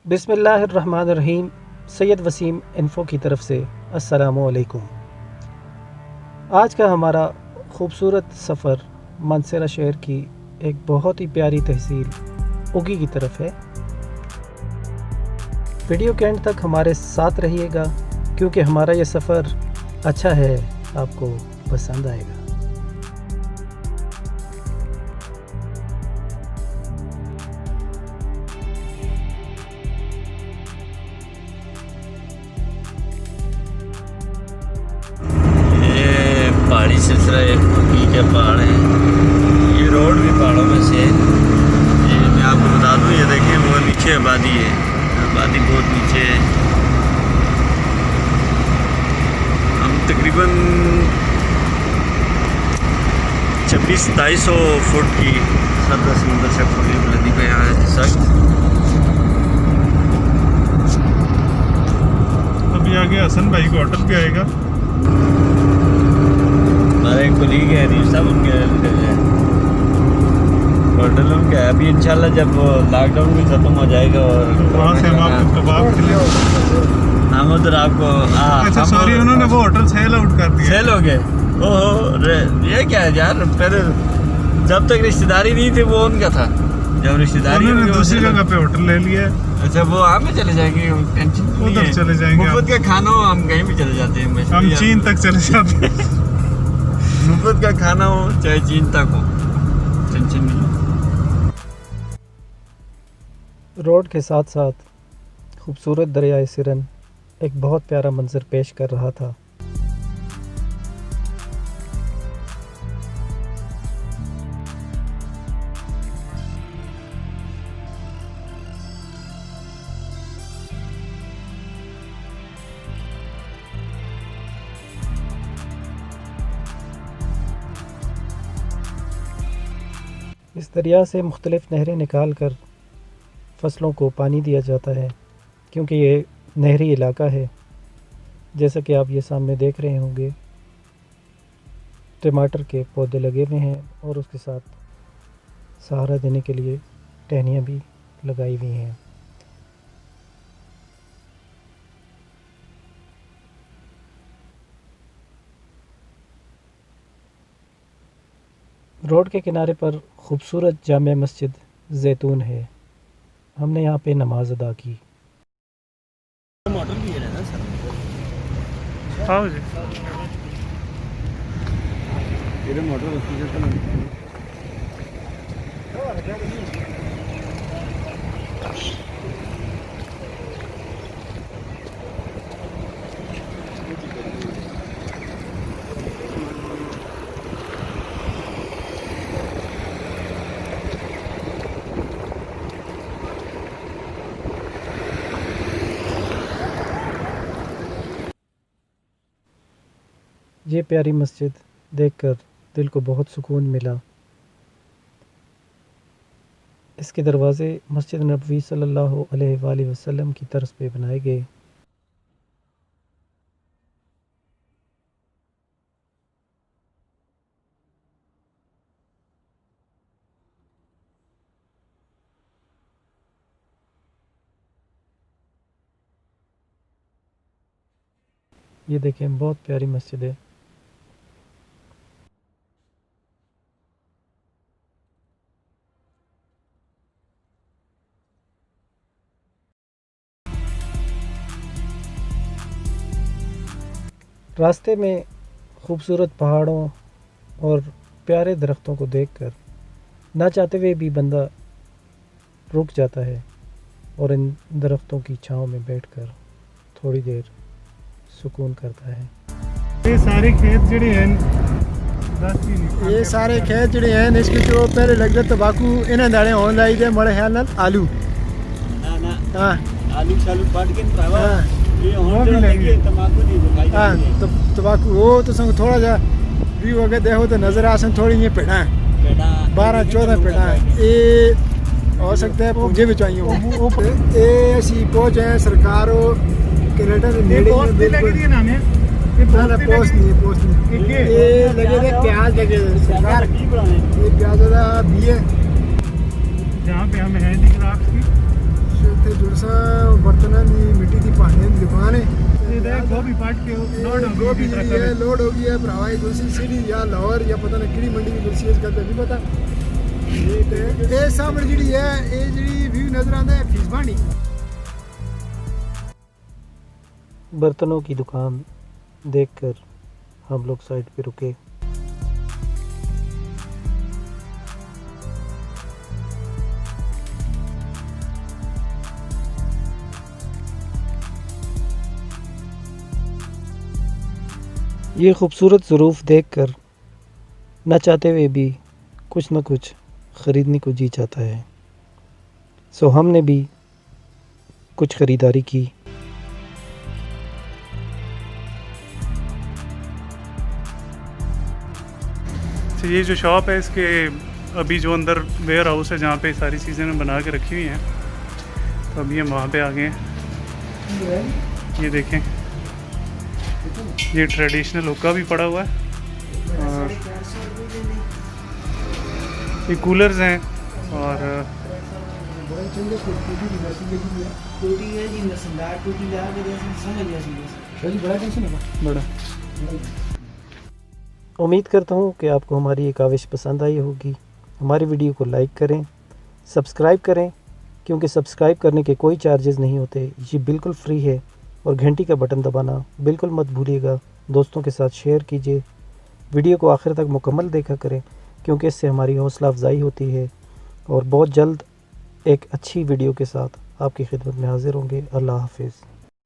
बिस्मिल्लाहिर्रहमानिर्रहीम। सैयद वसीम इन्फो की तरफ से अस्सलामु अलैकुम। आज का हमारा ख़ूबसूरत सफ़र मानसरा शहर की एक बहुत ही प्यारी तहसील उगी की तरफ है। वीडियो के एंड तक हमारे साथ रहिएगा क्योंकि हमारा ये सफ़र अच्छा है, आपको पसंद आएगा। पहाड़ी सिलसिला उगी के पहाड़ हैं। ये रोड भी पहाड़ों में से है। ये मैं आपको बता दूं, ये देखें वो नीचे आबादी है, आबादी बहुत नीचे है। हम तकरीबन 2600-2700 फुट की सरदा समुंदर से खुली बुलंदी पे यहाँ है इस वक्त। अभी आगे हसन भाई का होटल भी आएगा। हमारे कोलीग है रीफ साहब, उनके होटल उनके अभी इंशाल्लाह जब लॉकडाउन भी ख़त्म हो जाएगा और वहाँ से हम आपको कबाब खिलाएंगे। हम उधर आपको अच्छा सॉरी, उन्होंने वो होटल सेल आउट कर दिया। सेल हो गए? ओहो, ये क्या है यार। फिर जब तक रिश्तेदारी नहीं थी वो उनका था, जब रिश्तेदारी उन्होंने दूसरी जगह पे होटल ले लिया। अच्छा, वो हमें चले जाएंगे, टेंशन उधर चले जाएंगे। मुफ्त का खाना हो, हम कहीं भी चले जाते हैं। हम चीन तक चले जाते हैं। मुफ्त का खाना हो चाहे चीन तक हो, टेंशन नहीं। रोड के साथ साथ खूबसूरत दरियाए सिरन एक बहुत प्यारा मंजर पेश कर रहा था। इस दरिया से मुख्तलिफ़ नहरें निकाल कर फ़सलों को पानी दिया जाता है क्योंकि ये नहरी इलाका है। जैसा कि आप ये सामने देख रहे होंगे, टमाटर के पौधे लगे हुए हैं और उसके साथ सहारा देने के लिए टहनियाँ भी लगाई हुई हैं। रोड के किनारे पर खूबसूरत जामे मस्जिद जैतून है। हमने यहाँ पे नमाज अदा की। मॉडल भी है ना सर? हाँ जी, ये मॉडल ये प्यारी मस्जिद देखकर दिल को बहुत सुकून मिला। इसके दरवाज़े मस्जिद नबवी सल्लल्लाहु अलैहि वसल्लम की तर्ज पे बनाए गए। ये देखें, बहुत प्यारी मस्जिद है। रास्ते में खूबसूरत पहाड़ों और प्यारे दरख्तों को देखकर ना चाहते हुए भी बंदा रुक जाता है और इन दरख्तों की छांव में बैठकर थोड़ी देर सुकून करता है। ये सारे खेत जड़े हैं, इसके जो पहले लग जाए तंबाकू इन्हें दाने होने लाई दे मड़े ख्याल नाल आलू हाँ आलू शालू काट के भरावा ये वो होने भी लगी है। तंबाकू नहीं बुखाई हाँ तंबाकू वो तो संग थोड़ा जा व्यू अगर देखो तो नजर आ सन थोड़ी ये पेड़ा 12-14 पेड़ा ये हो सकता है पूंजे भी चाहिए। ये असी पहुंच है सरकार कनाडा के नेड़े में बिल्कुल ना पोस्ट नहीं ये लगे थे प्याज लगे सरकार ये प्याज का बी है जहाँ पे हमें हैंडीक्राफ्ट की जुड़ सा गोभी फाट के लोड हो गोभी गई जी है लोड हो गई है भरावाई दूसरी सिटी या लाहौर या पता नहीं किड़ी मंडी की दूसरी इसका नहीं पता ये सामने जी है ये जी व्यू नजर आता है फीसबानी बर्तनों की दुकान देखकर हम लोग साइड पे रुके। ये खूबसूरत ज़रूफ़ देखकर न चाहते हुए भी कुछ न कुछ ख़रीदने को जी चाहता है। सो हमने भी कुछ ख़रीदारी की। तो ये जो शॉप है इसके अभी जो अंदर वेयर हाउस है जहाँ पे सारी चीज़ें बना के रखी हुई हैं, तो अभी हम वहाँ पे आ गए हैं। ये देखें, ये ट्रेडिशनल हुक्का भी पड़ा हुआ है और ये कूलर्स हैं और बड़ा उम्मीद करता हूँ कि आपको हमारी ये काविश पसंद आई होगी। हमारी वीडियो को लाइक करें, सब्सक्राइब करें, क्योंकि सब्सक्राइब करने के कोई चार्जेस नहीं होते, ये बिल्कुल फ्री है। और घंटी का बटन दबाना बिल्कुल मत भूलिएगा। दोस्तों के साथ शेयर कीजिए। वीडियो को आखिर तक मुकम्मल देखा करें, क्योंकि इससे हमारी हौसला अफजाई होती है। और बहुत जल्द एक अच्छी वीडियो के साथ आपकी खिदमत में हाजिर होंगे। अल्लाह हाफिज़।